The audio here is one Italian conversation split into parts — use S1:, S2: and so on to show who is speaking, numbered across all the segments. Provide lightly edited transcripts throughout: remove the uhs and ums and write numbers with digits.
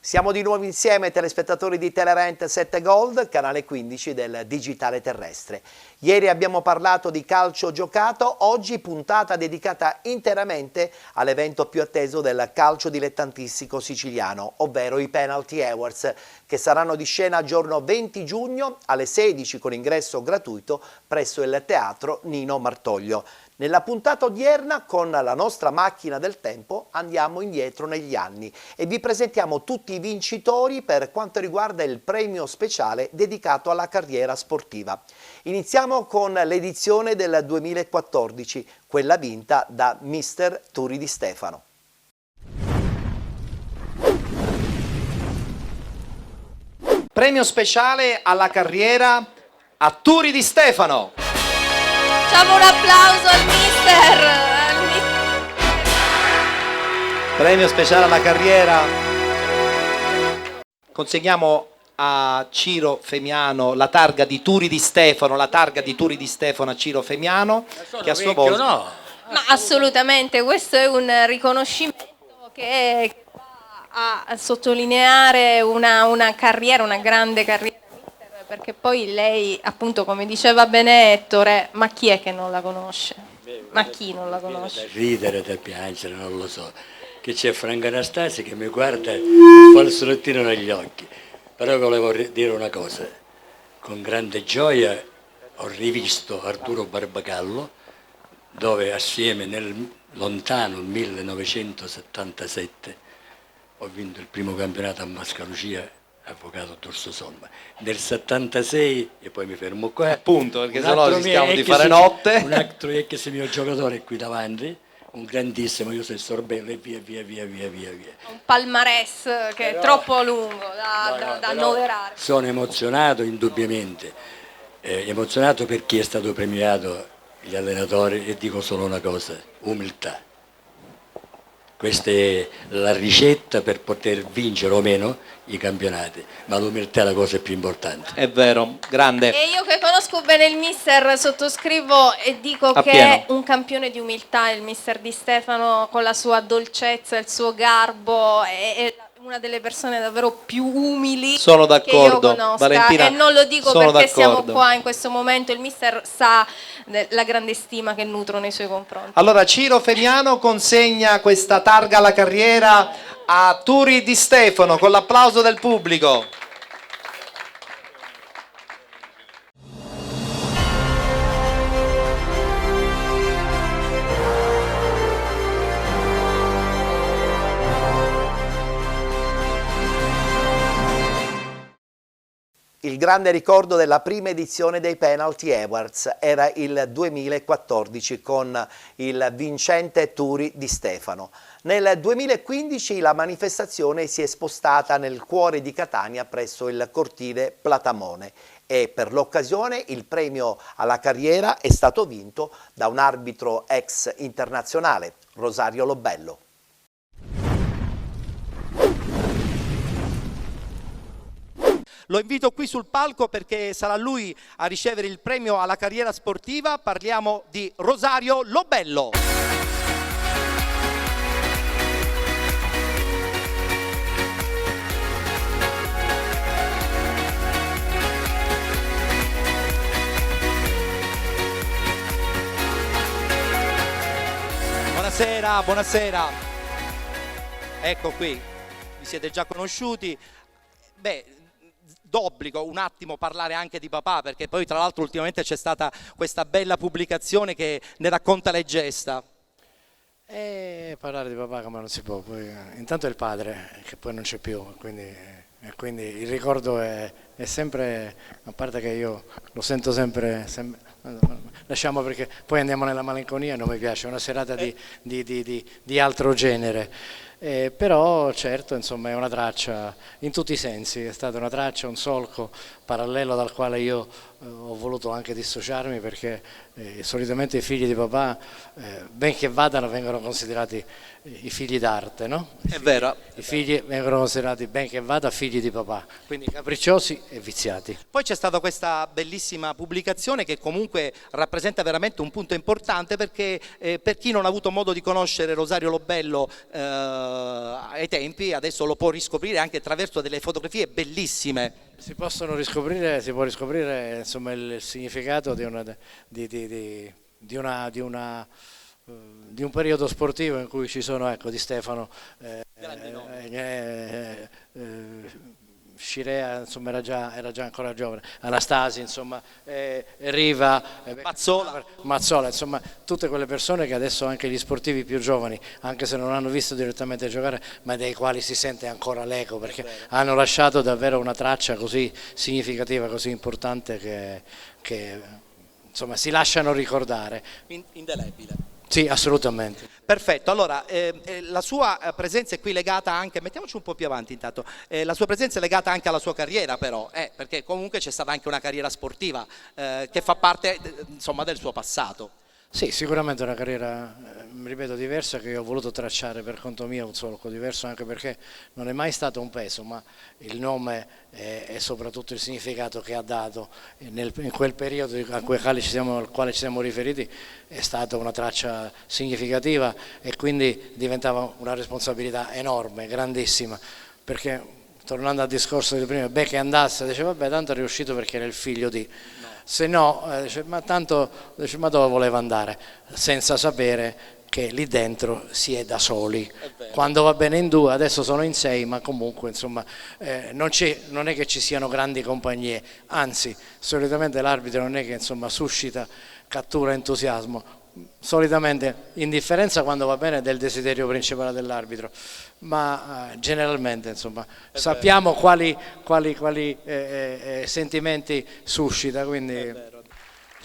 S1: Siamo di nuovo insieme, telespettatori di Telerent 7 Gold, canale 15 del digitale terrestre. Ieri abbiamo parlato di calcio giocato, oggi puntata dedicata interamente all'evento più atteso del calcio dilettantistico siciliano, ovvero i Penalty Awards, che saranno di scena giorno 20 giugno alle 16 con ingresso gratuito presso il Teatro Nino Martoglio. Nella puntata odierna, con la nostra macchina del tempo, andiamo indietro negli anni e vi presentiamo tutti i vincitori per quanto riguarda il premio speciale dedicato alla carriera sportiva. Iniziamo con l'edizione del 2014, quella vinta da Mister Turi Di Stefano. Premio speciale alla carriera a Turi Di Stefano.
S2: Facciamo un applauso al mister.
S1: Premio speciale alla carriera. Consegniamo a Ciro Femiano la targa di Turi Di Stefano, a Ciro Femiano, che a sua volta...
S3: No.
S2: Ma assolutamente, questo è un riconoscimento che va a sottolineare una carriera, una grande carriera. Perché poi lei, appunto, come diceva bene Ettore, ma chi è che non la conosce? Ma chi non la conosce?
S3: Da ridere, da piangere, non lo so. Che c'è Franco Anastasi che mi guarda e fa il sorottino negli occhi. Però volevo dire una cosa. Con grande gioia ho rivisto Arturo Barbagallo, dove assieme nel lontano 1977 ho vinto il primo campionato a Mascalucia, avvocato d'Orso Somma. Nel 76, e poi mi fermo qua,
S1: Appunto, perché sennò rischiamo di fare notte.
S3: Un altro ex mio giocatore qui davanti, un grandissimo, io sono Sorbello e via.
S2: Un palmarès che è troppo lungo da annoverare.
S3: Sono emozionato indubbiamente, emozionato per chi è stato premiato, gli allenatori, e dico solo una cosa: umiltà. Questa è la ricetta per poter vincere o meno i campionati, ma l'umiltà è la cosa più importante.
S1: È vero, grande.
S2: E io che conosco bene il mister sottoscrivo e dico che è un campione di umiltà il mister Di Stefano, con la sua dolcezza, il suo garbo, è una delle persone davvero più umili che io conosca.
S1: Valentina,
S2: e non lo dico perché
S1: d'accordo.
S2: Siamo qua in questo momento, il mister sa la grande stima che nutro nei suoi confronti.
S1: Allora Ciro Femiano consegna questa targa alla carriera a Turi Di Stefano con l'applauso del pubblico. Il grande ricordo della prima edizione dei Penalty Awards era il 2014 con il vincente Turi Di Stefano. Nel 2015 la manifestazione si è spostata nel cuore di Catania presso il cortile Platamone e per l'occasione il premio alla carriera è stato vinto da un arbitro ex internazionale, Rosario Lobello. Lo invito qui sul palco perché sarà lui a ricevere il premio alla carriera sportiva. Parliamo di Rosario Lobello. Buonasera, buonasera. Ecco qui, vi siete già conosciuti. D'obbligo un attimo parlare anche di papà, perché poi tra l'altro ultimamente c'è stata questa bella pubblicazione che ne racconta le gesta.
S4: Parlare di papà come non si può, poi, intanto è il padre che poi non c'è più, quindi il ricordo è sempre, a parte che io lo sento sempre lasciamo perché poi andiamo nella malinconia e non mi piace, è una serata di altro genere. Però certo, insomma, è una traccia in tutti i sensi, è stata una traccia, un solco parallelo dal quale io ho voluto anche dissociarmi, perché solitamente i figli di papà, benché vadano, vengono considerati i figli d'arte, no?
S1: È vero.
S4: I figli vengono considerati, benché vada, figli di papà, quindi capricciosi e viziati.
S1: Poi c'è stata questa bellissima pubblicazione che comunque rappresenta veramente un punto importante, perché per chi non ha avuto modo di conoscere Rosario Lobello
S5: ai tempi, adesso lo può riscoprire anche attraverso delle fotografie bellissime.
S4: Si può riscoprire insomma, il significato di un periodo sportivo in cui ci sono, ecco, Di Stefano, Scirea, insomma, era già ancora giovane, Anastasi, insomma, Riva, Mazzola, insomma, tutte quelle persone che adesso anche gli sportivi più giovani, anche se non hanno visto direttamente giocare, ma dei quali si sente ancora l'eco, perché hanno lasciato davvero una traccia così significativa, così importante che insomma, si lasciano ricordare.
S5: Indelebile.
S4: Sì, assolutamente.
S5: Perfetto, allora la sua presenza è qui legata anche, mettiamoci un po' più avanti intanto, la sua presenza è legata anche alla sua carriera però, perché comunque c'è stata anche una carriera sportiva che fa parte insomma del suo passato.
S4: Sì, sicuramente una carriera, ripeto, diversa che io ho voluto tracciare per conto mio, un solco diverso anche perché non è mai stato un peso, ma il nome e soprattutto il significato che ha dato in quel periodo al quale ci siamo riferiti è stata una traccia significativa e quindi diventava una responsabilità enorme, grandissima, perché tornando al discorso di prima, che andasse, diceva vabbè tanto è riuscito perché era il figlio di... Se no, ma tanto, ma dove voleva andare? Senza sapere che lì dentro si è da soli. Quando va bene in 2, adesso sono in 6, ma comunque insomma non è che ci siano grandi compagnie, anzi solitamente l'arbitro non è che insomma suscita, cattura entusiasmo. Solitamente indifferenza quando va bene del desiderio principale dell'arbitro, ma generalmente insomma sappiamo quali sentimenti suscita, quindi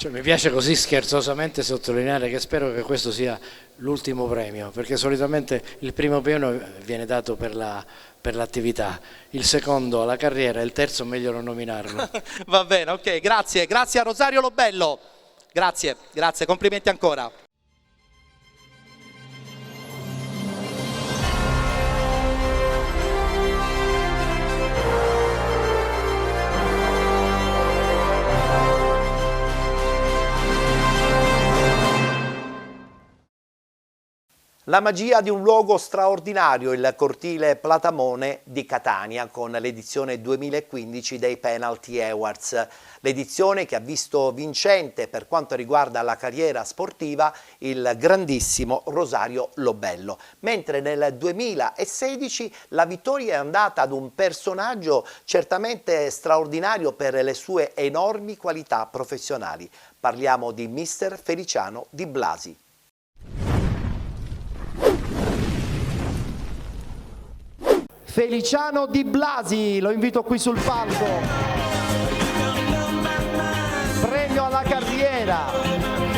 S4: mi piace così scherzosamente sottolineare che spero che questo sia l'ultimo premio, perché solitamente il primo premio viene dato per l'attività, il secondo alla carriera e il terzo meglio non nominarlo.
S5: Va bene, ok, grazie a Rosario Lobello. Grazie, complimenti ancora.
S1: La magia di un luogo straordinario, il cortile Platamone di Catania con l'edizione 2015 dei Penalty Awards. L'edizione che ha visto vincente per quanto riguarda la carriera sportiva il grandissimo Rosario Lobello, mentre nel 2016 la vittoria è andata ad un personaggio certamente straordinario per le sue enormi qualità professionali. Parliamo di mister Feliciano Di Blasi. Feliciano Di Blasi, lo invito qui sul palco. Premio alla carriera,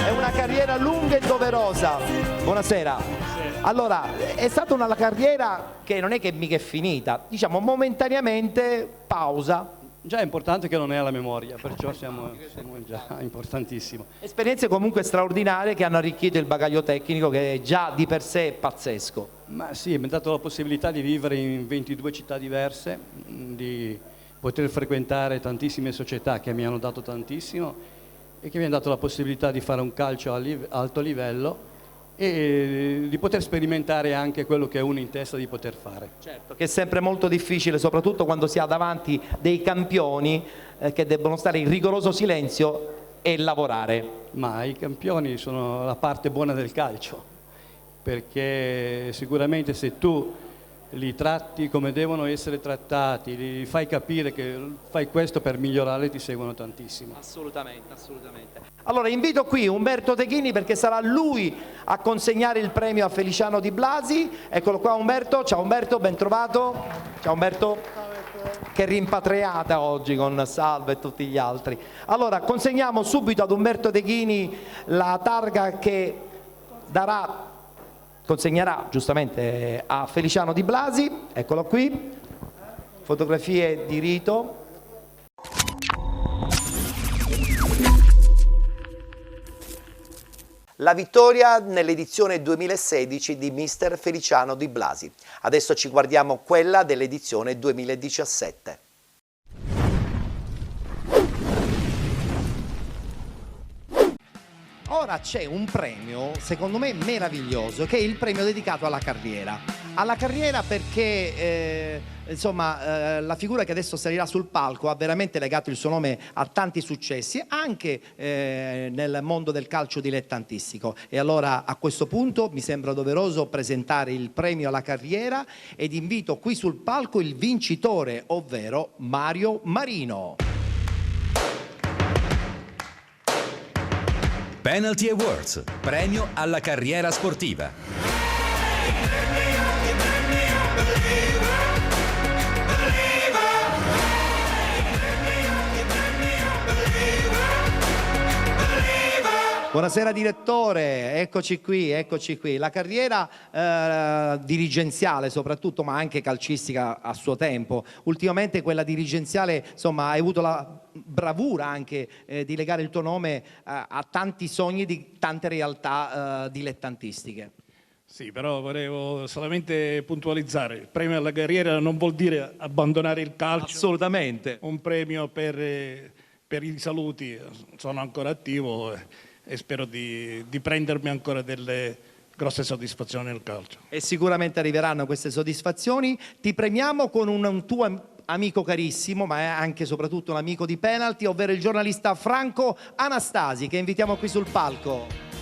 S1: è una carriera lunga e doverosa. Buonasera. Allora, è stata una carriera che non è che mica è finita, diciamo momentaneamente pausa.
S6: Già è importante che non è alla memoria, perciò siamo già importantissimo.
S1: Esperienze comunque straordinarie che hanno arricchito il bagaglio tecnico che è già di per sé pazzesco.
S6: Ma sì, mi ha dato la possibilità di vivere in 22 città diverse, di poter frequentare tantissime società che mi hanno dato tantissimo e che mi hanno dato la possibilità di fare un calcio a alto livello e di poter sperimentare anche quello che è uno in testa di poter fare.
S1: Certo, che è sempre molto difficile, soprattutto quando si ha davanti dei campioni che debbono stare in rigoroso silenzio e lavorare.
S6: Ma i campioni sono la parte buona del calcio, perché sicuramente se tu li tratti come devono essere trattati, li fai capire che fai questo per migliorare, ti seguono tantissimo.
S1: Assolutamente, assolutamente. Allora invito qui Umberto Techini perché sarà lui a consegnare il premio a Feliciano Di Blasi. Eccolo qua Umberto, ciao Umberto, ben trovato. Ciao Umberto. Che rimpatriata oggi con Salvo e tutti gli altri. Allora consegniamo subito ad Umberto Techini la targa che consegnerà giustamente a Feliciano Di Blasi, eccolo qui, fotografie di rito. La vittoria nell'edizione 2016 di mister Feliciano Di Blasi. Adesso ci guardiamo quella dell'edizione 2017. Ora c'è un premio, secondo me meraviglioso, che è il premio dedicato alla carriera. alla carriera perché insomma la figura che adesso salirà sul palco ha veramente legato il suo nome a tanti successi anche nel mondo del calcio dilettantistico, e allora a questo punto mi sembra doveroso presentare il premio alla carriera ed invito qui sul palco il vincitore, ovvero Mario Marino.
S7: Penalty Awards, premio alla carriera sportiva.
S1: Buonasera direttore, eccoci qui, eccoci qui. La carriera dirigenziale soprattutto, ma anche calcistica a suo tempo. Ultimamente quella dirigenziale, insomma, hai avuto la bravura anche di legare il tuo nome a tanti sogni di tante realtà dilettantistiche.
S8: Sì, però volevo solamente puntualizzare, il premio alla carriera non vuol dire abbandonare il calcio.
S1: Assolutamente.
S8: Un premio per i saluti, sono ancora attivo e spero di prendermi ancora delle grosse soddisfazioni nel calcio.
S1: E sicuramente arriveranno queste soddisfazioni. Ti premiamo con un tuo amico carissimo, ma è anche e soprattutto un amico di Penalty, ovvero il giornalista Franco Anastasi, che invitiamo qui sul palco.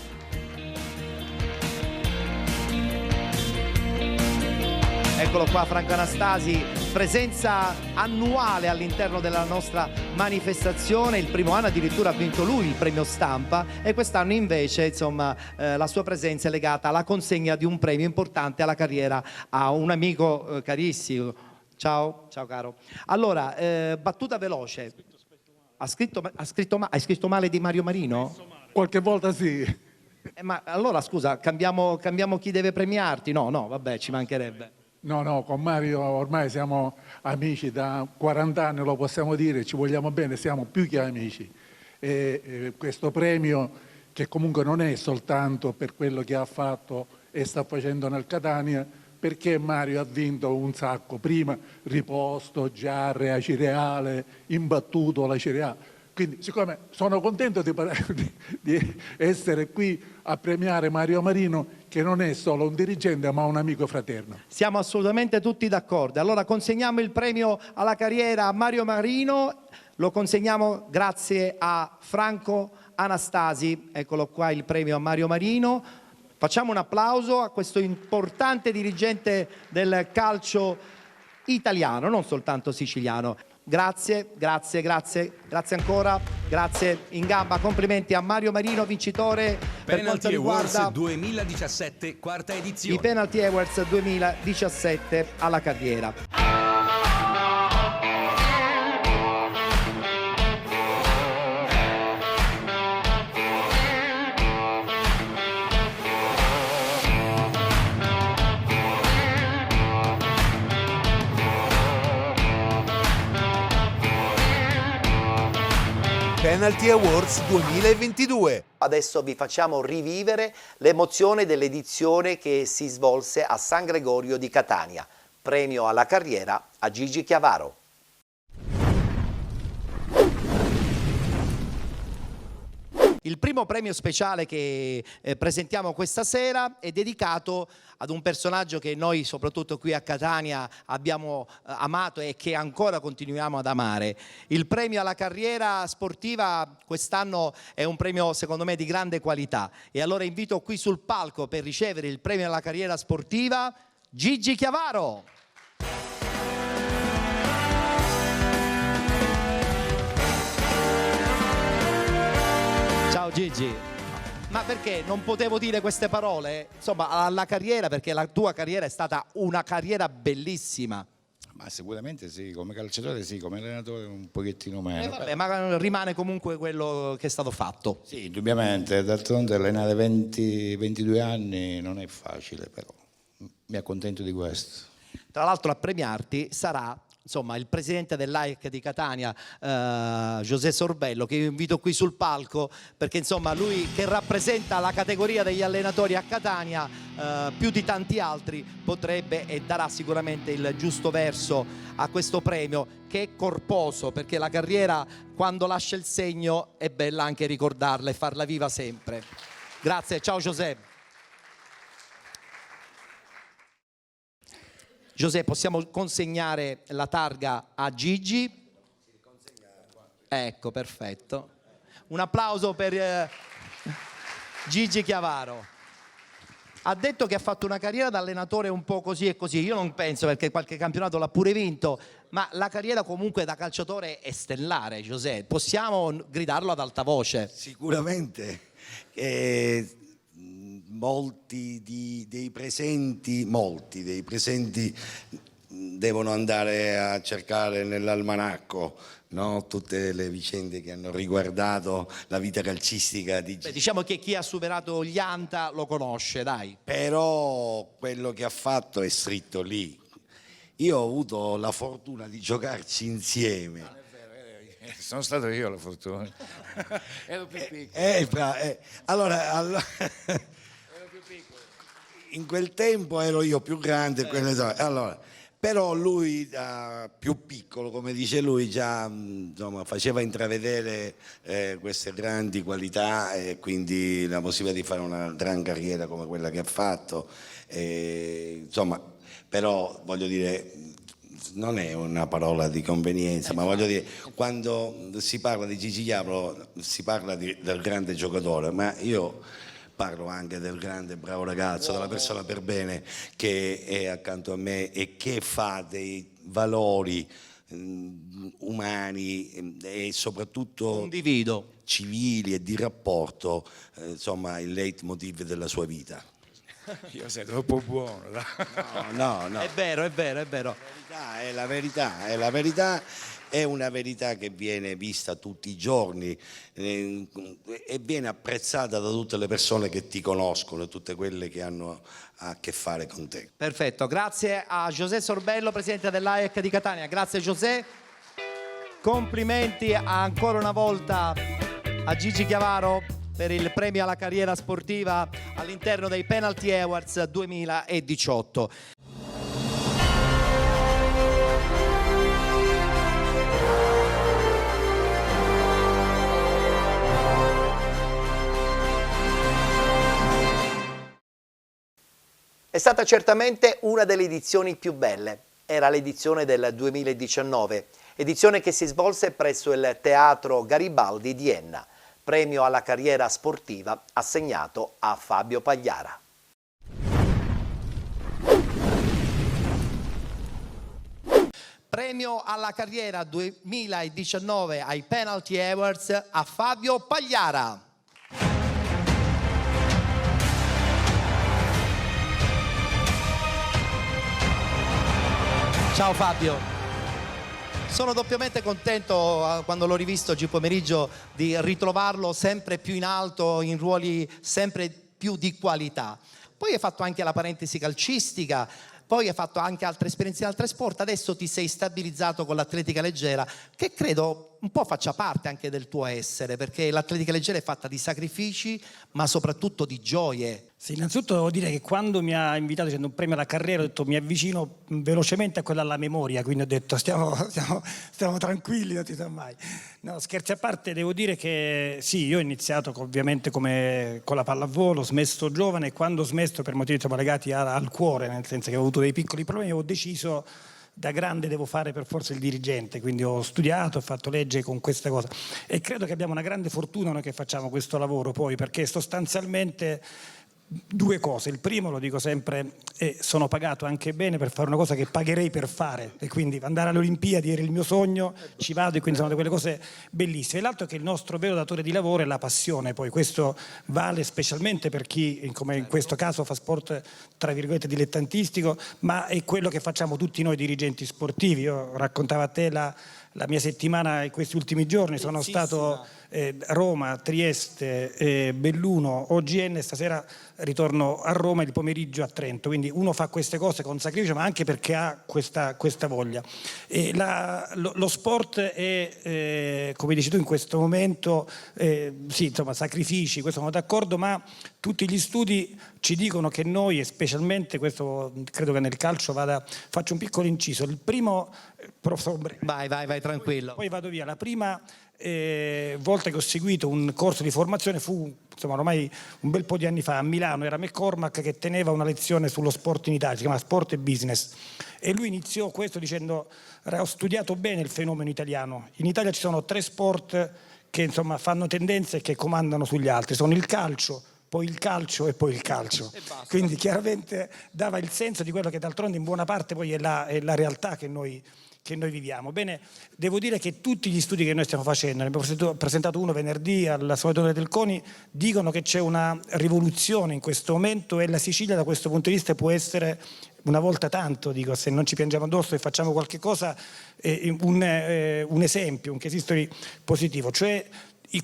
S1: Eccolo qua Franco Anastasi, presenza annuale all'interno della nostra manifestazione. Il primo anno addirittura ha vinto lui il premio Stampa e quest'anno invece insomma la sua presenza è legata alla consegna di un premio importante alla carriera a un amico carissimo. Ciao, ciao caro. Allora, battuta veloce. Hai scritto male di Mario Marino?
S9: Qualche volta sì.
S1: Ma allora scusa, cambiamo chi deve premiarti? No, vabbè, ci mancherebbe.
S9: No, con Mario ormai siamo amici da 40 anni, lo possiamo dire, ci vogliamo bene, siamo più che amici. E questo premio, che comunque non è soltanto per quello che ha fatto e sta facendo nel Catania, perché Mario ha vinto un sacco, prima riposto, giarre, Acireale, imbattuto la Cireale. Quindi siccome sono contento di essere qui a premiare Mario Marino, che non è solo un dirigente ma un amico fraterno.
S1: Siamo assolutamente tutti d'accordo. Allora consegniamo il premio alla carriera a Mario Marino, lo consegniamo grazie a Franco Anastasi. Eccolo qua il premio a Mario Marino. Facciamo un applauso a questo importante dirigente del calcio italiano, non soltanto siciliano. Grazie ancora, grazie in gamba, complimenti a Mario Marino, vincitore per quanto
S7: Penalty Awards
S1: riguarda
S7: 2017, quarta edizione.
S1: i Penalty Awards 2017 alla carriera.
S10: Penalty Awards 2022.
S1: Adesso vi facciamo rivivere l'emozione dell'edizione che si svolse a San Gregorio di Catania. Premio alla carriera a Gigi Chiavaro. Il primo premio speciale che presentiamo questa sera è dedicato ad un personaggio che noi soprattutto qui a Catania abbiamo amato e che ancora continuiamo ad amare. Il premio alla carriera sportiva quest'anno è un premio secondo me di grande qualità e allora invito qui sul palco per ricevere il premio alla carriera sportiva Gigi Chiavaro. Ciao Gigi, ma perché non potevo dire queste parole? Insomma, alla carriera, perché la tua carriera è stata una carriera bellissima.
S11: Ma sicuramente sì, come calciatore sì, come allenatore un pochettino meno.
S1: Vabbè, ma rimane comunque quello che è stato fatto.
S11: Sì, indubbiamente, d'altronde allenare 22 anni non è facile, però mi accontento di questo.
S1: Tra l'altro a premiarti sarà insomma il presidente dell'AEC di Catania, José Sorbello, che io invito qui sul palco perché insomma lui che rappresenta la categoria degli allenatori a Catania più di tanti altri potrebbe e darà sicuramente il giusto verso a questo premio che è corposo, perché la carriera quando lascia il segno è bella anche ricordarla e farla viva sempre. Grazie, ciao José.
S5: José, possiamo consegnare la targa a Gigi? Ecco, perfetto. Un applauso per Gigi Chiavaro. Ha detto che ha fatto una carriera da allenatore un po' così e così. Io non penso, perché qualche campionato l'ha pure vinto, ma la carriera comunque da calciatore è stellare, José. Possiamo gridarlo ad alta voce?
S12: Sicuramente. Molti dei presenti devono andare a cercare nell'almanacco, no? Tutte le vicende che hanno riguardato la vita calcistica di Gigi.
S5: Diciamo che chi ha superato gli Anta lo conosce, dai.
S12: Però quello che ha fatto è scritto lì. Io ho avuto la fortuna di giocarci insieme.
S11: Sono stato io la fortuna. Ero più piccolo.
S12: Allora, in quel tempo ero io più grande, allora, però lui più piccolo, come dice lui, già insomma, faceva intravedere queste grandi qualità e quindi la possibilità di fare una gran carriera come quella che ha fatto. Insomma, però voglio dire, non è una parola di convenienza, ma voglio dire, quando si parla di Gigi Chiavaro si parla del grande giocatore, ma io parlo anche del grande bravo ragazzo, della persona per bene che è accanto a me e che fa dei valori umani e soprattutto
S5: condivido,
S12: civili e di rapporto, insomma, il leitmotiv della sua vita.
S11: Io sei troppo buono.
S12: No.
S5: È vero.
S12: È la verità, è una verità che viene vista tutti i giorni e viene apprezzata da tutte le persone che ti conoscono, tutte quelle che hanno a che fare con te.
S5: Perfetto, grazie a José Sorbello, presidente dell'AEC di Catania. Grazie José. Complimenti ancora una volta a Gigi Chiavaro per il premio alla carriera sportiva all'interno dei Penalty Awards 2018.
S1: È stata certamente una delle edizioni più belle. Era l'edizione del 2019, edizione che si svolse presso il Teatro Garibaldi di Enna. Premio alla carriera sportiva assegnato a Fabio Pagliara.
S5: Premio alla carriera 2019 ai Penalty Awards a Fabio Pagliara. Ciao Fabio. Sono doppiamente contento quando l'ho rivisto oggi pomeriggio di ritrovarlo sempre più in alto, in ruoli sempre più di qualità. Poi hai fatto anche la parentesi calcistica, poi hai fatto anche altre esperienze in altri sport, adesso ti sei stabilizzato con l'atletica leggera, che credo un po' faccia parte anche del tuo essere, perché l'atletica leggera è fatta di sacrifici, ma soprattutto di gioie.
S13: Sì, innanzitutto devo dire che quando mi ha invitato dicendo un premio alla carriera, ho detto mi avvicino velocemente a quella alla memoria, quindi ho detto stiamo tranquilli, non ti so mai. No, scherzi a parte, devo dire che sì, io ho iniziato ovviamente con la pallavolo, ho smesso giovane e quando ho smesso per motivi legati al cuore, nel senso che ho avuto dei piccoli problemi, ho deciso da grande devo fare per forza il dirigente, quindi ho studiato, ho fatto legge con questa cosa e credo che abbiamo una grande fortuna noi che facciamo questo lavoro poi, perché sostanzialmente due cose. Il primo, lo dico sempre, sono pagato anche bene per fare una cosa che pagherei per fare e quindi andare alle Olimpiadi era il mio sogno, ci vado e quindi sono quelle cose bellissime. E l'altro è che il nostro vero datore di lavoro è la passione, poi questo vale specialmente per chi come in questo caso fa sport tra virgolette dilettantistico, ma è quello che facciamo tutti noi dirigenti sportivi. Io raccontavo a te la mia settimana in questi ultimi giorni, sono stato Roma, Trieste, Belluno, OGN, stasera ritorno a Roma e il pomeriggio a Trento, quindi uno fa queste cose con sacrificio ma anche perché ha questa voglia. E lo sport è, come dici tu in questo momento, sì, insomma sacrifici, questo sono d'accordo, ma tutti gli studi ci dicono che noi, e specialmente questo credo che nel calcio faccio un piccolo inciso, il primo...
S5: Vai tranquillo.
S13: Poi vado via, la prima volte che ho seguito un corso di formazione fu, insomma, ormai un bel po' di anni fa, a Milano. Era McCormack che teneva una lezione sullo sport in Italia, si chiama Sport e Business, e lui iniziò questo dicendo: ho studiato bene il fenomeno italiano, in Italia ci sono 3 sport che insomma fanno tendenza e che comandano sugli altri, sono il calcio, poi il calcio e poi il calcio. Quindi chiaramente dava il senso di quello che d'altronde in buona parte poi è la realtà che noi viviamo. Bene, devo dire che tutti gli studi che noi stiamo facendo, ne abbiamo presentato uno venerdì all'Associazione del CONI, dicono che c'è una rivoluzione in questo momento e la Sicilia da questo punto di vista può essere, una volta tanto, dico, se non ci piangiamo addosso e facciamo qualche cosa, un esempio, un case history positivo, cioè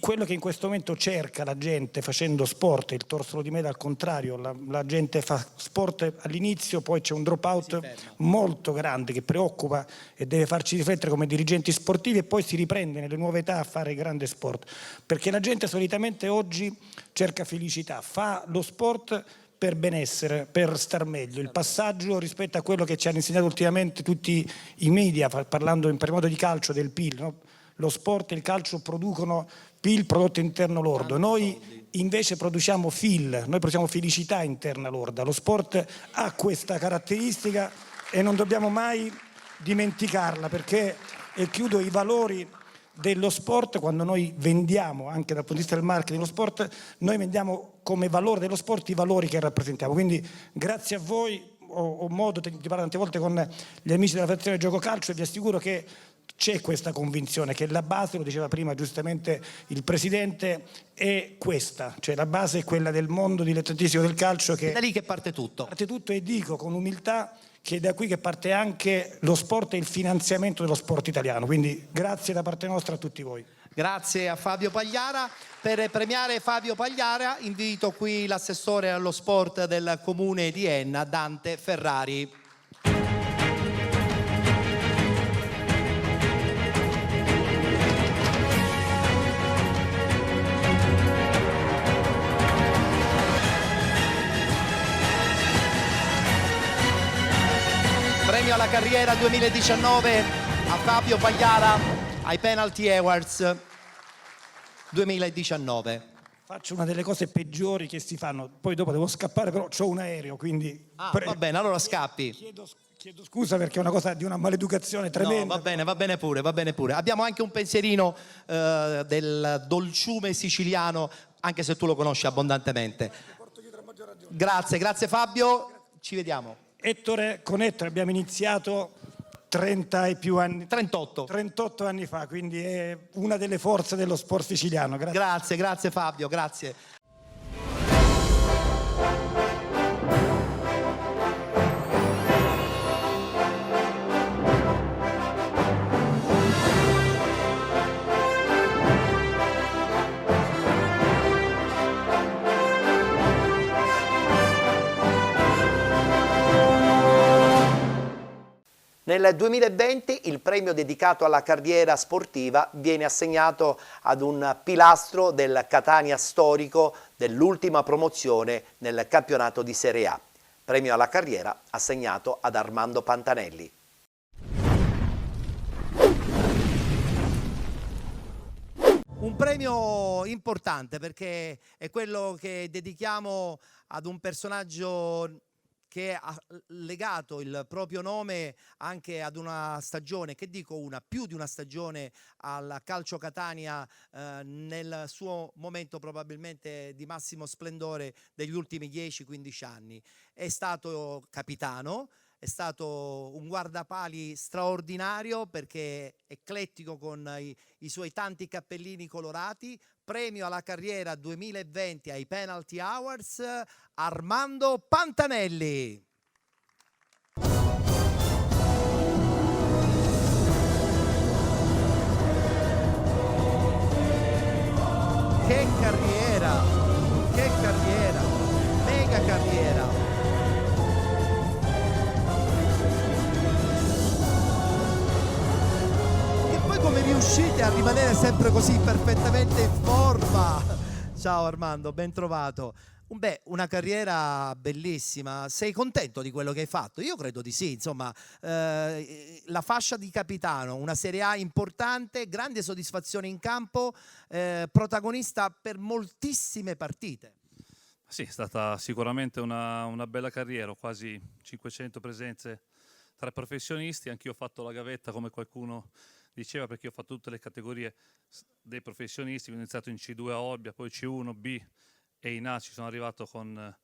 S13: quello che in questo momento cerca la gente facendo sport, il torsolo di mela al contrario, la gente fa sport all'inizio, poi c'è un drop out molto grande che preoccupa e deve farci riflettere come dirigenti sportivi, e poi si riprende nelle nuove età a fare grande sport, perché la gente solitamente oggi cerca felicità, fa lo sport per benessere, per star meglio. Il passaggio rispetto a quello che ci hanno insegnato ultimamente tutti i media, parlando in primo modo di calcio, del PIL, no? Lo sport e il calcio producono PIL, prodotto interno lordo. Noi invece produciamo FIL, noi produciamo felicità interna lorda. Lo sport ha questa caratteristica e non dobbiamo mai dimenticarla, perché, e chiudo, i valori dello sport, quando noi vendiamo, anche dal punto di vista del marketing, lo sport, noi vendiamo come valore dello sport i valori che rappresentiamo. Quindi grazie a voi, ho modo di parlare tante volte con gli amici della Federazione Gioco Calcio e vi assicuro che c'è questa convinzione che la base, lo diceva prima giustamente il Presidente, è questa, cioè la base è quella del mondo dilettantistico del calcio, che
S5: è da lì che parte tutto.
S13: Parte tutto, e dico con umiltà che è da qui che parte anche lo sport e il finanziamento dello sport italiano. Quindi grazie da parte nostra a tutti voi.
S5: Grazie a Fabio Pagliara. Per premiare Fabio Pagliara invito qui l'assessore allo sport del comune di Enna, Dante Ferrari. Premio alla carriera 2019 a Fabio Pagliara ai Penalty Awards 2019.
S13: Faccio una delle cose peggiori che si fanno, poi dopo devo scappare, però c'ho un aereo, quindi...
S5: Va bene, allora scappi.
S13: Chiedo scusa perché è una cosa di una maleducazione tremenda.
S5: No, va bene pure. Abbiamo anche un pensierino del dolciume siciliano, anche se tu lo conosci abbondantemente. Grazie Fabio, ci vediamo.
S13: Con Ettore abbiamo iniziato 30 e più anni,
S5: 38
S13: anni fa, quindi è una delle forze dello sport siciliano.
S5: Grazie Fabio, grazie.
S1: Nel 2020 il premio dedicato alla carriera sportiva viene assegnato ad un pilastro del Catania storico dell'ultima promozione nel campionato di Serie A. Premio alla carriera assegnato ad Armando Pantanelli.
S5: Un premio importante perché è quello che dedichiamo ad un personaggio che ha legato il proprio nome anche ad una stagione, che dico più di una stagione al Calcio Catania nel suo momento probabilmente di massimo splendore degli ultimi 10-15 anni. È stato capitano, è stato un guardapali straordinario perché eclettico con i suoi tanti cappellini colorati. Premio alla carriera 2020 ai Penalty Awards, Armando Pantanelli. Che carriera, mega carriera. E poi come riuscite a rimanere sempre così perfettamente in forma? Ciao Armando, ben trovato.
S1: Beh, una carriera bellissima. Sei contento di quello che hai fatto? Io credo di sì, insomma, la fascia di capitano, una Serie A importante, grande soddisfazione in campo, protagonista per moltissime partite.
S14: Sì, è stata sicuramente una bella carriera, quasi 500 presenze tra professionisti. Anch'io ho fatto la gavetta, come qualcuno diceva, perché ho fatto tutte le categorie dei professionisti. Ho iniziato in C2 a Olbia, poi C1, B e in A ci sono arrivato con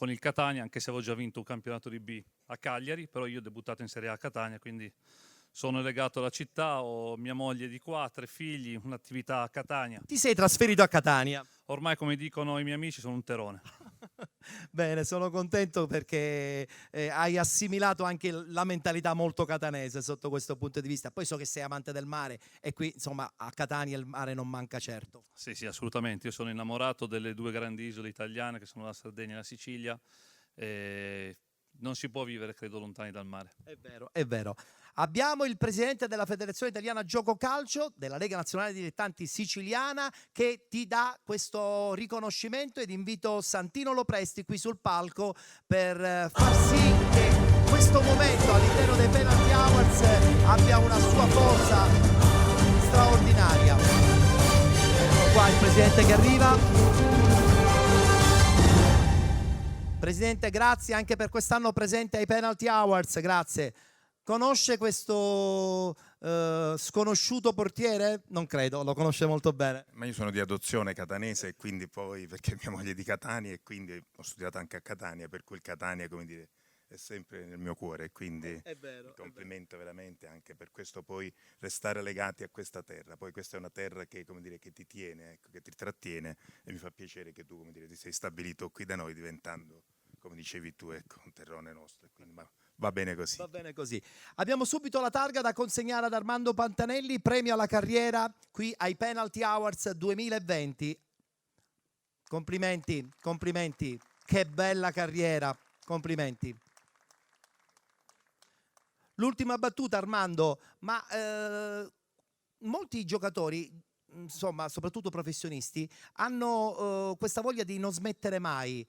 S14: il Catania, anche se avevo già vinto un campionato di B a Cagliari, però io ho debuttato in Serie A a Catania, quindi sono legato alla città, ho mia moglie di qua, 3 figli, un'attività a Catania.
S1: Ti sei trasferito a Catania?
S14: Ormai, come dicono i miei amici, sono un terone.
S1: Bene, sono contento perché hai assimilato anche la mentalità molto catanese sotto questo punto di vista. Poi so che sei amante del mare e qui, insomma, a Catania il mare non manca certo.
S14: Sì, sì, assolutamente. Io sono innamorato delle 2 grandi isole italiane, che sono la Sardegna e la Sicilia. Non si può vivere, credo, lontani dal mare.
S1: È vero, è vero. Abbiamo il presidente della Federazione Italiana Gioco Calcio, della Lega Nazionale Dilettanti Siciliana, che ti dà questo riconoscimento, ed invito Santino Lopresti qui sul palco per far sì che questo momento all'interno dei Penalty Awards abbia una sua forza straordinaria. Ecco qua il presidente che arriva. Presidente, grazie anche per quest'anno presente ai Penalty Awards, grazie. Conosce questo sconosciuto portiere? Non credo, lo conosce molto bene.
S15: Ma io sono di adozione catanese, e quindi poi, perché mia moglie è di Catania e quindi ho studiato anche a Catania, per cui il Catania, come dire, è sempre nel mio cuore, quindi
S1: è vero,
S15: mi complimento veramente anche per questo, poi restare legati a questa terra. Poi questa è una terra che, come dire, che ti tiene, ecco, che ti trattiene, e mi fa piacere che tu, come dire, ti sei stabilito qui da noi, diventando, come dicevi tu, ecco, un terrone nostro, quindi va bene così.
S1: Va bene così. Abbiamo subito la targa da consegnare ad Armando Pantanelli, premio alla carriera qui ai Penalty Awards 2020. Complimenti, complimenti, che bella carriera, complimenti. L'ultima battuta, Armando, ma molti giocatori, insomma, soprattutto professionisti, hanno questa voglia di non smettere mai.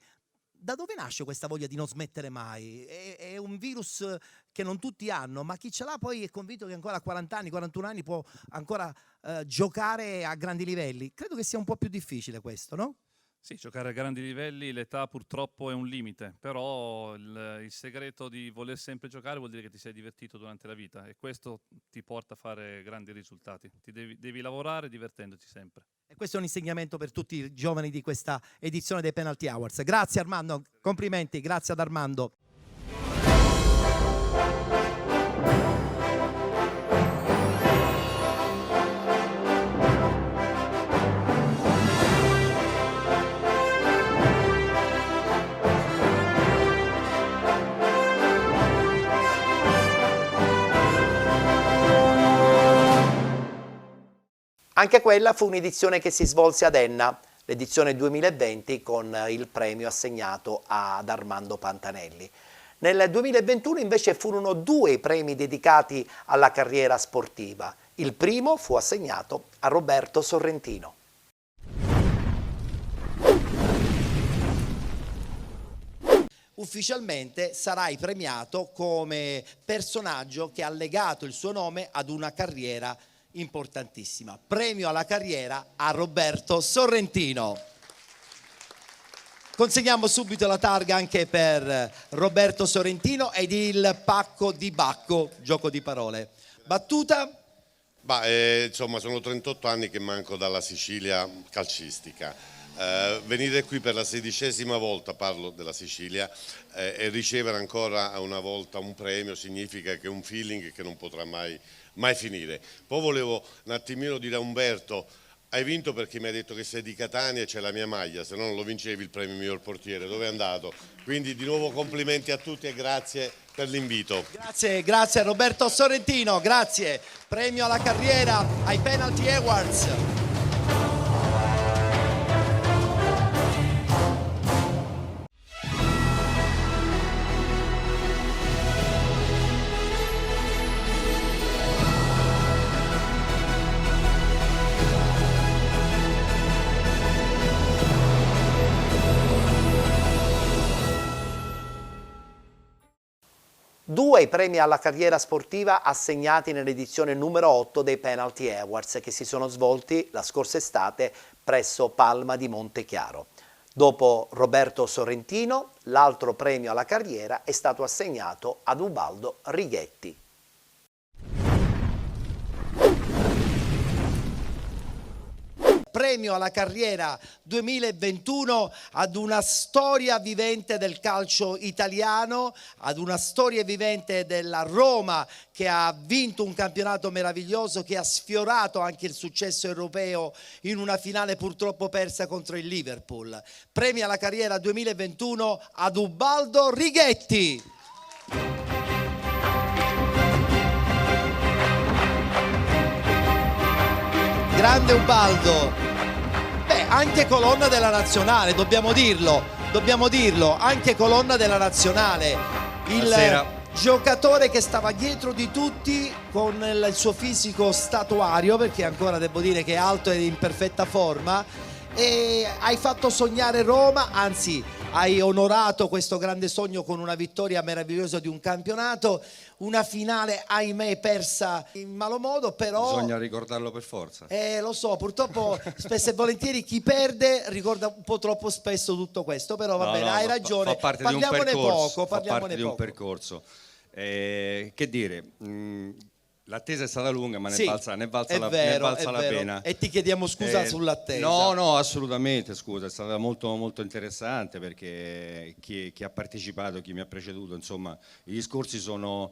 S1: Da dove nasce questa voglia di non smettere mai? È un virus che non tutti hanno, ma chi ce l'ha poi è convinto che ancora a 40 anni, 41 anni può ancora giocare a grandi livelli. Credo che sia un po' più difficile questo, no?
S14: Sì, giocare a grandi livelli, l'età purtroppo è un limite, però il segreto di voler sempre giocare vuol dire che ti sei divertito durante la vita, e questo ti porta a fare grandi risultati. Devi lavorare divertendoti sempre.
S1: E questo è un insegnamento per tutti i giovani di questa edizione dei Penalty Awards. Grazie Armando, complimenti, grazie ad Armando. Anche quella fu un'edizione che si svolse ad Enna, l'edizione 2020, con il premio assegnato ad Armando Pantanelli. Nel 2021 invece furono 2 i premi dedicati alla carriera sportiva. Il primo fu assegnato a Roberto Sorrentino. Ufficialmente sarai premiato come personaggio che ha legato il suo nome ad una carriera importantissima. Premio alla carriera a Roberto Sorrentino. Consegniamo subito la targa anche per Roberto Sorrentino ed il pacco di Bacco, gioco di parole. Battuta?
S16: Insomma, sono 38 anni che manco dalla Sicilia calcistica. Venire qui per la 16ª volta, parlo della Sicilia, e ricevere ancora una volta un premio significa che è un feeling che non potrà mai finire. Poi volevo un attimino dire a Umberto: hai vinto perché mi hai detto che sei di Catania e c'è la mia maglia, se no non lo vincevi il premio miglior portiere. Dove è andato? Quindi di nuovo complimenti a tutti e grazie per l'invito.
S1: Grazie a Roberto Sorrentino, grazie. Premio alla carriera ai Penalty Awards. 2 i premi alla carriera sportiva assegnati nell'edizione numero 8 dei Penalty Awards che si sono svolti la scorsa estate presso Palma di Montechiaro. Dopo Roberto Sorrentino, l'altro premio alla carriera è stato assegnato ad Ubaldo Righetti. Premio alla carriera 2021 ad una storia vivente del calcio italiano, ad una storia vivente della Roma che ha vinto un campionato meraviglioso, che ha sfiorato anche il successo europeo in una finale purtroppo persa contro il Liverpool. Premio alla carriera 2021 ad Ubaldo Righetti. Grande Ubaldo. Anche colonna della nazionale, dobbiamo dirlo, anche colonna della nazionale. Giocatore che stava dietro di tutti con il suo fisico statuario, perché ancora devo dire che è alto e in perfetta forma, e hai fatto sognare Roma, anzi hai onorato questo grande sogno con una vittoria meravigliosa di un campionato, una finale ahimè persa in malo modo, però
S17: bisogna ricordarlo per forza.
S1: Lo so, purtroppo spesso e volentieri chi perde ricorda un po' troppo spesso tutto questo, però va bene, hai ragione,
S17: fa parte
S1: parliamone
S17: di un percorso,
S1: poco,
S17: fa
S1: parliamone
S17: parte di un percorso. Che dire, l'attesa è stata lunga, ma ne è valsa la pena.
S1: E ti chiediamo scusa sull'attesa.
S17: No, assolutamente, scusa, è stata molto, molto interessante, perché chi ha partecipato, chi mi ha preceduto, insomma, i discorsi sono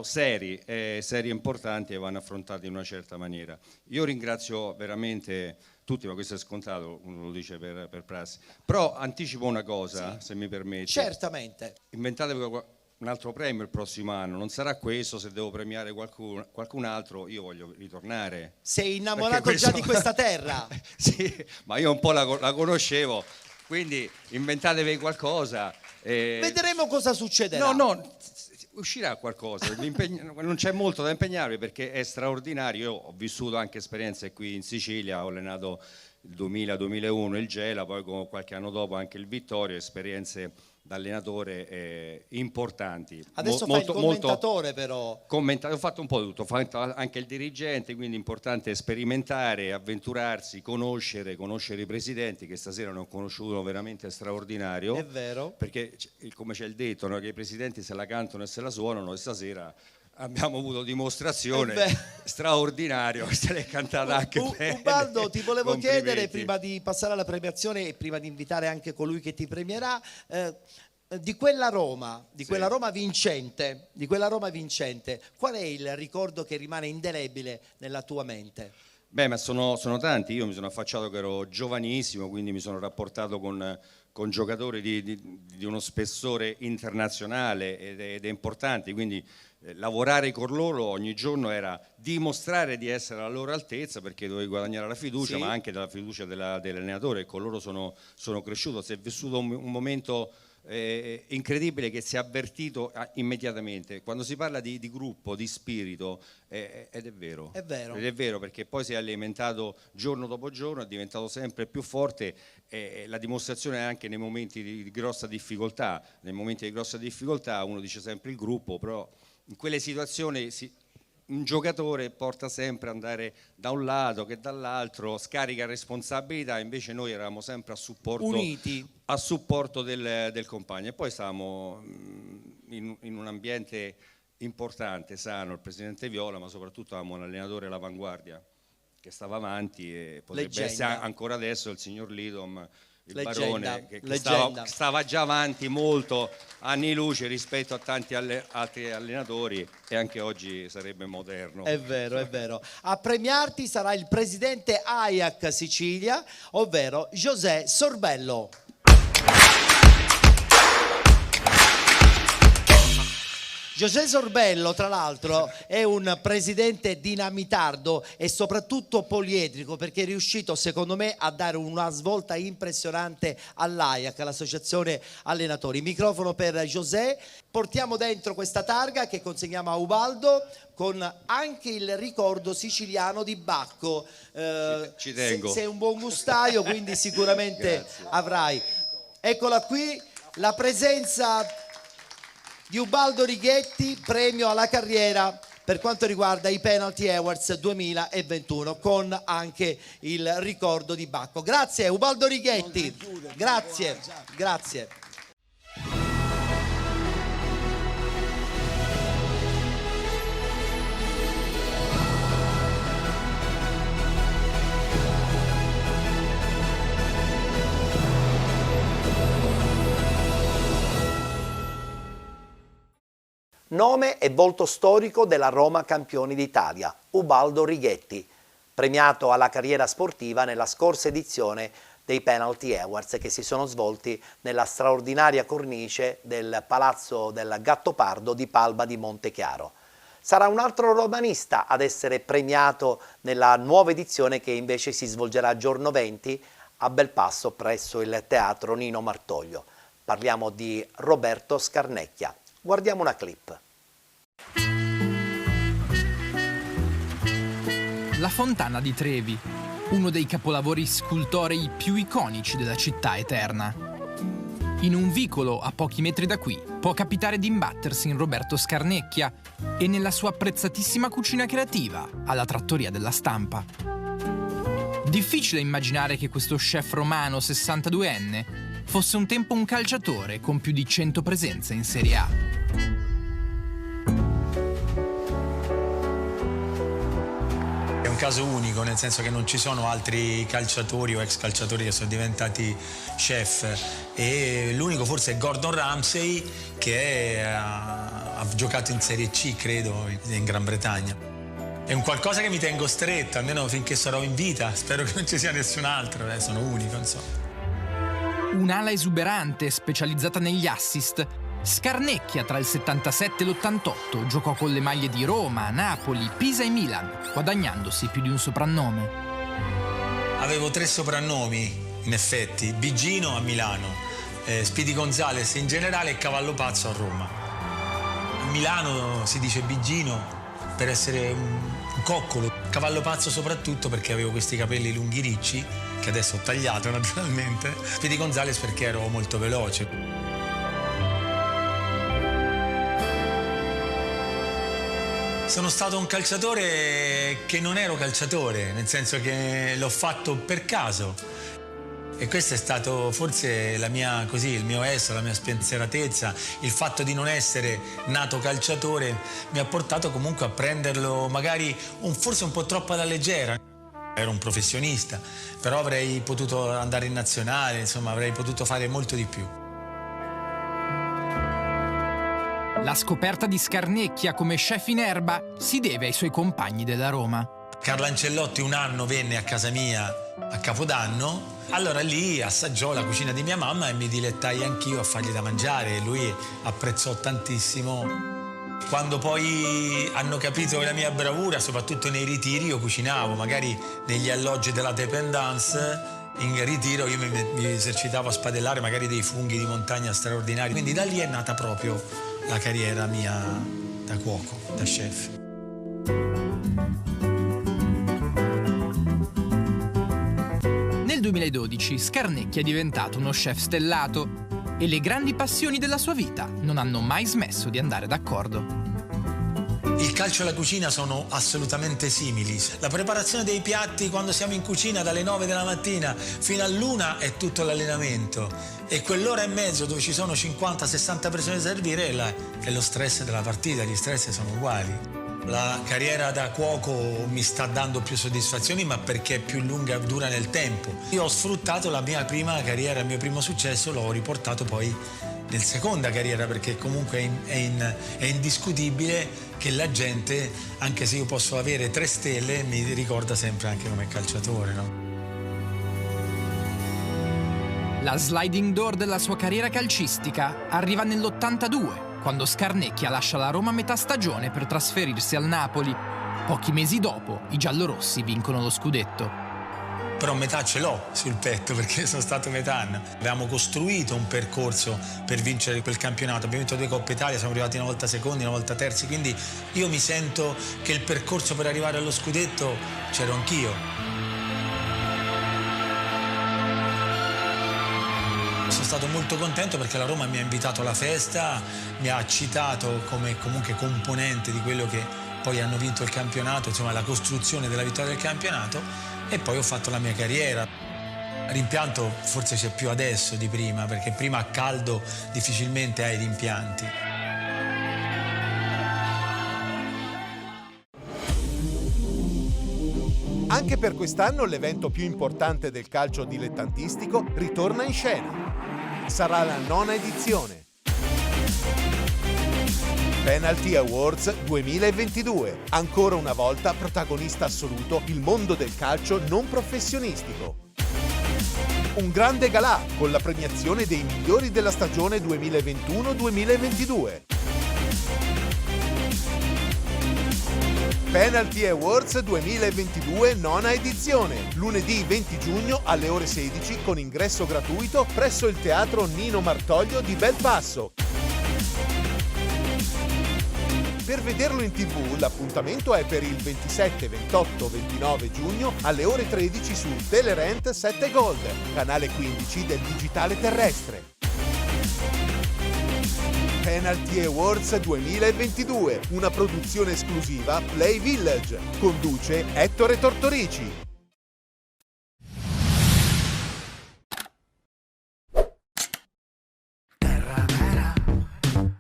S17: seri e importanti e vanno affrontati in una certa maniera. Io ringrazio veramente tutti, ma questo è scontato, uno lo dice per prassi. Però anticipo una cosa, se mi permetti.
S1: Certamente.
S17: Inventatevi un altro premio il prossimo anno, non sarà questo, se devo premiare qualcun altro io voglio ritornare.
S1: Sei innamorato già di questa terra?
S17: Sì, ma io un po' la conoscevo, quindi inventatevi qualcosa.
S1: Vedremo cosa succederà.
S17: No, uscirà qualcosa, non c'è molto da impegnarvi perché è straordinario. Io ho vissuto anche esperienze qui in Sicilia, ho allenato il 2000-2001 il Gela, poi qualche anno dopo anche il Vittorio, esperienze da allenatore importanti.
S1: Adesso fai il commentatore però.
S17: Ho fatto un po' tutto, ho fatto anche il dirigente, quindi è importante sperimentare, avventurarsi, conoscere i presidenti, che stasera ne ho conosciuto veramente straordinario.
S1: È vero.
S17: Perché come c'è il detto, no, che i presidenti se la cantano e se la suonano, e stasera abbiamo avuto dimostrazione straordinaria, se l'è cantata anche bene.
S1: Ubaldo, ti volevo chiedere, prima di passare alla premiazione e prima di invitare anche colui che ti premierà, di quella Roma vincente, qual è il ricordo che rimane indelebile nella tua mente?
S17: Beh, ma sono tanti. Io mi sono affacciato che ero giovanissimo, quindi mi sono rapportato con giocatori di uno spessore internazionale ed è importante, quindi lavorare con loro ogni giorno era dimostrare di essere alla loro altezza, perché dovevi guadagnare la fiducia, ma anche la fiducia dell'allenatore, e con loro sono cresciuto. Si è vissuto un momento incredibile che si è avvertito immediatamente. Quando si parla di gruppo, di spirito, ed è vero. Ed è vero, perché poi si è alimentato giorno dopo giorno, è diventato sempre più forte. La dimostrazione è anche nei momenti di grossa difficoltà. Nei momenti di grossa difficoltà uno dice sempre il gruppo, però in quelle situazioni un giocatore porta sempre ad andare da un lato che dall'altro, scarica responsabilità, invece noi eravamo sempre a supporto,
S1: uniti,
S17: a supporto del compagno. E poi stavamo in un ambiente importante, sano, il presidente Viola, ma soprattutto avevamo un allenatore all'avanguardia che stava avanti, e potrebbe essere ancora adesso il signor Lidom, il Barone, che stava già avanti molto anni luce rispetto a tanti altri allenatori, e anche oggi sarebbe moderno.
S1: È vero. A premiarti sarà il presidente Ajax Sicilia, ovvero José Sorbello. José Sorbello, tra l'altro, è un presidente dinamitardo e soprattutto poliedrico, perché è riuscito, secondo me, a dare una svolta impressionante all'Ajax, all'associazione allenatori. Microfono per José. Portiamo dentro questa targa che consegniamo a Ubaldo, con anche il ricordo siciliano di Bacco.
S17: Ci tengo.
S1: Sei un buon gustaio, quindi sicuramente avrai. Eccola qui, la presenza di Ubaldo Righetti, premio alla carriera per quanto riguarda i Penalty Awards 2021, con anche il ricordo di Bacco. Grazie Ubaldo Righetti, grazie, grazie. Nome e volto storico della Roma Campioni d'Italia, Ubaldo Righetti, premiato alla carriera sportiva nella scorsa edizione dei Penalty Awards che si sono svolti nella straordinaria cornice del Palazzo del Gattopardo di Palma di Montechiaro. Sarà un altro romanista ad essere premiato nella nuova edizione che invece si svolgerà giorno 20 a Belpasso presso il Teatro Nino Martoglio. Parliamo di Roberto Scarnecchia. Guardiamo una clip.
S18: La Fontana di Trevi, uno dei capolavori scultorei più iconici della città eterna. In un vicolo a pochi metri da qui può capitare di imbattersi in Roberto Scarnecchia e nella sua apprezzatissima cucina creativa alla Trattoria della Stampa. Difficile immaginare che questo chef romano 62enne fosse un tempo un calciatore con più di 100 presenze in Serie A.
S19: È un caso unico, nel senso che non ci sono altri calciatori o ex calciatori che sono diventati chef, e l'unico forse è Gordon Ramsay, che ha giocato in Serie C, credo, in Gran Bretagna. È un qualcosa che mi tengo stretto, almeno finché sarò in vita. Spero che non ci sia nessun altro, sono unico, insomma.
S18: Un'ala esuberante specializzata negli assist, Scarnecchia tra il 77 e l'88 giocò con le maglie di Roma, Napoli, Pisa e Milan, guadagnandosi più di un soprannome.
S19: Avevo 3 soprannomi, in effetti: Bigino a Milano, Speedy Gonzales in generale e Cavallo Pazzo a Roma. A Milano si dice Bigino per essere un coccolo, Cavallo Pazzo soprattutto perché avevo questi capelli lunghi ricci, che adesso ho tagliato naturalmente, Speedy Gonzales perché ero molto veloce. Sono stato un calciatore che non ero calciatore, nel senso che l'ho fatto per caso. E questo è stato forse la mia, così, il mio essere, la mia spensieratezza. Il fatto di non essere nato calciatore mi ha portato comunque a prenderlo magari forse un po' troppo alla leggera. Ero un professionista, però avrei potuto andare in nazionale, insomma avrei potuto fare molto di più.
S18: La scoperta di Scarnecchia come chef in erba si deve ai suoi compagni della Roma.
S19: Carlo Ancellotti un anno venne a casa mia a Capodanno, allora lì assaggiò la cucina di mia mamma e mi dilettai anch'io a fargli da mangiare, e lui apprezzò tantissimo. Quando poi hanno capito la mia bravura, soprattutto nei ritiri, io cucinavo, magari negli alloggi della dépendance, in ritiro io mi esercitavo a spadellare magari dei funghi di montagna straordinari, quindi da lì è nata proprio la carriera mia da cuoco, da chef.
S18: Nel 2012 Scarnecchia è diventato uno chef stellato e le grandi passioni della sua vita non hanno mai smesso di andare d'accordo.
S19: Il calcio e la cucina sono assolutamente simili. La preparazione dei piatti quando siamo in cucina dalle 9 della mattina fino all'1 è tutto l'allenamento, e quell'ora e mezzo dove ci sono 50-60 persone da servire è lo stress della partita, gli stress sono uguali. La carriera da cuoco mi sta dando più soddisfazioni, ma perché è più lunga, dura nel tempo. Io ho sfruttato la mia prima carriera, il mio primo successo, l'ho riportato poi nel seconda carriera, perché comunque è indiscutibile che la gente, anche se io posso avere 3 stelle, mi ricorda sempre anche come calciatore, no?
S18: La sliding door della sua carriera calcistica arriva nell'82, quando Scarnecchia lascia la Roma a metà stagione per trasferirsi al Napoli. Pochi mesi dopo, i giallorossi vincono lo scudetto.
S19: Però metà ce l'ho sul petto, perché sono stato metà anno. Avevamo costruito un percorso per vincere quel campionato, abbiamo vinto 2 Coppe Italia, siamo arrivati una volta secondi, una volta terzi, quindi io mi sento che il percorso per arrivare allo scudetto c'ero anch'io. sono stato molto contento perché la Roma mi ha invitato alla festa, mi ha citato come comunque componente di quello che poi hanno vinto il campionato, insomma la costruzione della vittoria del campionato, e poi ho fatto la mia carriera. Rimpianto forse c'è più adesso di prima, perché prima a caldo difficilmente hai rimpianti.
S10: Anche per quest'anno l'evento più importante del calcio dilettantistico ritorna in scena. Sarà la 9ª edizione. Penalty Awards 2022. Ancora una volta protagonista assoluto il mondo del calcio non professionistico. Un grande galà con la premiazione dei migliori della stagione 2021-2022. Penalty Awards 2022 9ª edizione, lunedì 20 giugno alle ore 16 con ingresso gratuito presso il Teatro Nino Martoglio di Belpasso. Per vederlo in TV l'appuntamento è per il 27, 28, 29 giugno alle ore 13 su Telerent 7 Gold, canale 15 del digitale terrestre. Penalty Awards 2022, una produzione esclusiva Play Village. Conduce Ettore Tortorici.
S20: Terra nera,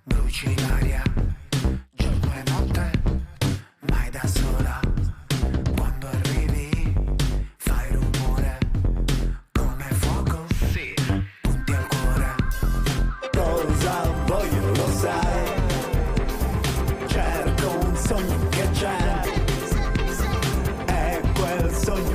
S20: bruci l'aria, giorno e notte, mai da sola. Quando arrivi fai rumore, come fuoco, sì, punti al cuore. Cosa voglio lo sai, cerco un sogno che c'è, è quel sogno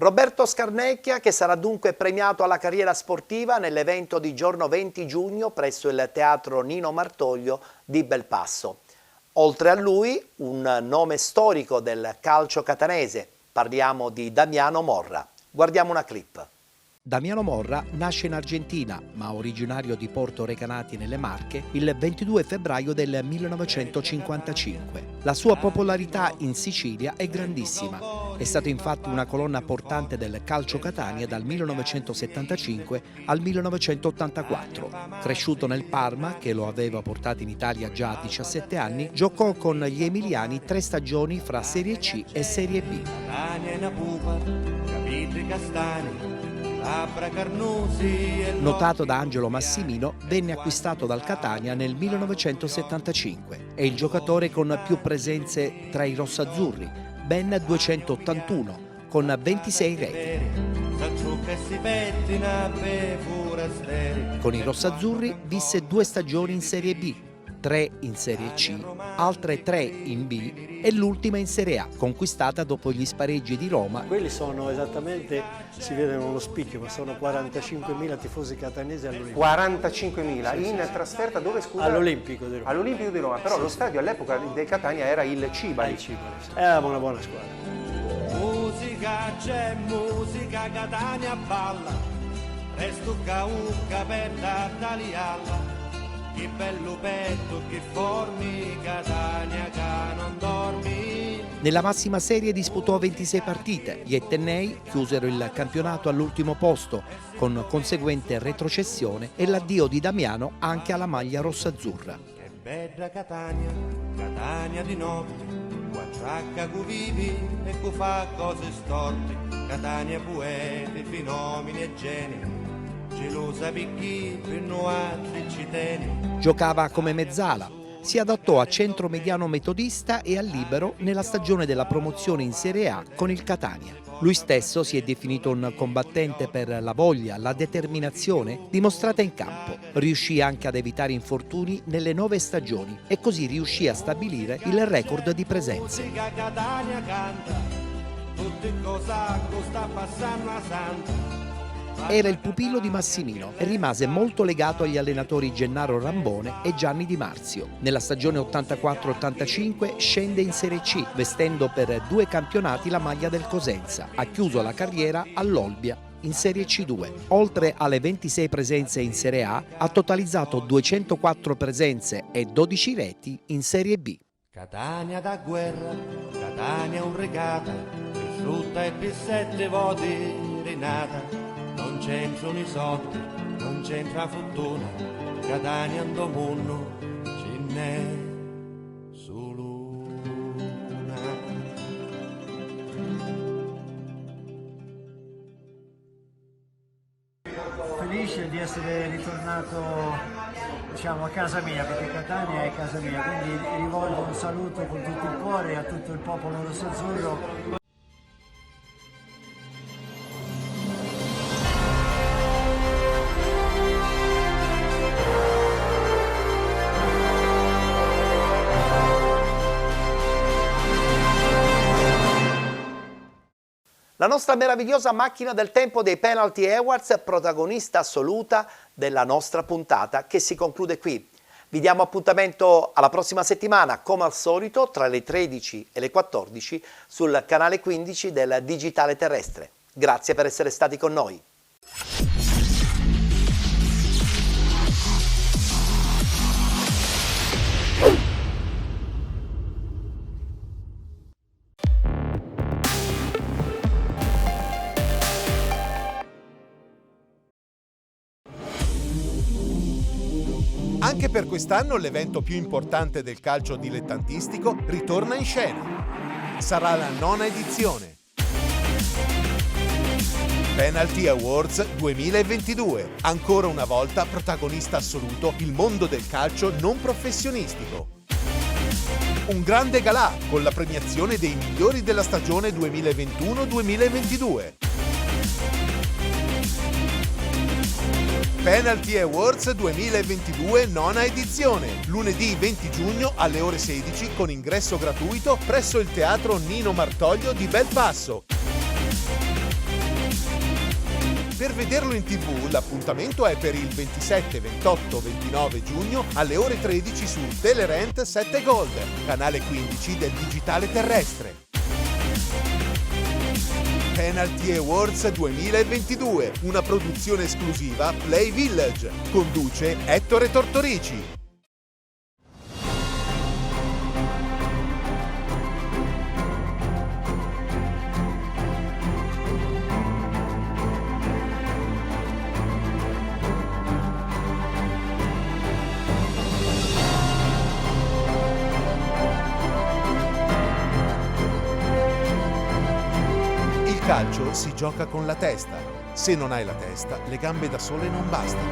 S1: Roberto Scarnecchia, che sarà dunque premiato alla carriera sportiva nell'evento di giorno 20 giugno presso il Teatro Nino Martoglio di Belpasso. Oltre a lui, un nome storico del calcio catanese. Parliamo di Damiano Morra. Guardiamo una clip.
S21: Damiano Morra nasce in Argentina, ma originario di Porto Recanati nelle Marche, il 22 febbraio del 1955. La sua popolarità in Sicilia è grandissima. È stato infatti una colonna portante del calcio Catania dal 1975 al 1984. Cresciuto nel Parma, che lo aveva portato in Italia già a 17 anni, giocò con gli emiliani 3 stagioni fra Serie C e Serie B. Notato da Angelo Massimino, venne acquistato dal Catania nel 1975. È il giocatore con più presenze tra i rossazzurri, ben 281, con 26 reti. Con i rossazzurri visse 2 stagioni in Serie B, 3 in Serie C, altre 3 in B e l'ultima in Serie A, conquistata dopo gli spareggi di Roma.
S22: Quelli sono esattamente, si vedono nello spicchio, ma sono 45.000 tifosi catanesi all'Olimpico.
S23: 45.000 in trasferta dove, scusa?
S22: All'Olimpico di Roma.
S23: All'Olimpico di Roma, però lo stadio all'epoca del Catania era il Cibali.
S22: Eravamo una buona squadra.
S24: Musica, c'è musica, Catania balla, resto caucca per tagliarla. Che bello petto, che formi, Catania che non dormi.
S21: Nella massima serie disputò 26 partite. Gli etnei chiusero il campionato all'ultimo posto, con conseguente retrocessione e l'addio di Damiano anche alla maglia rossazzurra.
S24: Che bella Catania, Catania di notte, qua tracca cu vivi e cu fa cose storte. Catania poeti, fenomeni e geni.
S21: Giocava come mezzala, si adattò a centromediano metodista e a libero nella stagione della promozione in Serie A con il Catania. Lui stesso si è definito un combattente per la voglia, la determinazione dimostrata in campo. Riuscì anche ad evitare infortuni nelle 9 stagioni e così riuscì a stabilire il record di presenze. Era il pupillo di Massimino e rimase molto legato agli allenatori Gennaro Rambone e Gianni Di Marzio. Nella stagione 84-85 scende in Serie C, vestendo per 2 campionati la maglia del Cosenza. Ha chiuso la carriera all'Olbia in Serie C2. Oltre alle 26 presenze in Serie A, ha totalizzato 204 presenze e 12 reti in Serie B.
S24: Catania da guerra, Catania un regata, per frutta e per 7 voti rinata. Non c'entrano i soldi, non c'entra fortuna, Catania ando mondo, ce n'è solo una.
S22: Felice di essere ritornato, diciamo, a casa mia, perché Catania è casa mia, quindi rivolgo un saluto con tutto il cuore a tutto il popolo rossazzurro.
S1: La nostra meravigliosa macchina del tempo dei Penalty Awards, protagonista assoluta della nostra puntata, che si conclude qui. Vi diamo appuntamento alla prossima settimana, come al solito, tra le 13 e le 14 sul canale 15 del Digitale Terrestre. Grazie per essere stati con noi.
S10: Anche per quest'anno l'evento più importante del calcio dilettantistico ritorna in scena. Sarà la 9ª edizione. Penalty Awards 2022. Ancora una volta protagonista assoluto il mondo del calcio non professionistico. Un grande galà con la premiazione dei migliori della stagione 2021-2022. Penalty Awards 2022 9ª edizione, lunedì 20 giugno alle ore 16 con ingresso gratuito presso il Teatro Nino Martoglio di Belpasso. Per vederlo in TV l'appuntamento è per il 27, 28, 29 giugno alle ore 13 su Telerent 7 Gold, canale 15 del digitale terrestre. Penalty Awards 2022, una produzione esclusiva Play Village. Conduce Ettore Tortorici. Il calcio si gioca con la testa. Se non hai la testa, le gambe da sole non bastano.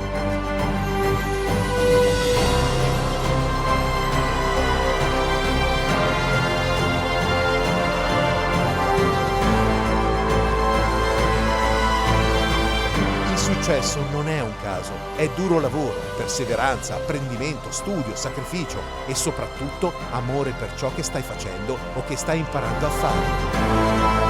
S10: Il successo non è un caso, è duro lavoro, perseveranza, apprendimento, studio, sacrificio e soprattutto amore per ciò che stai facendo o che stai imparando a fare.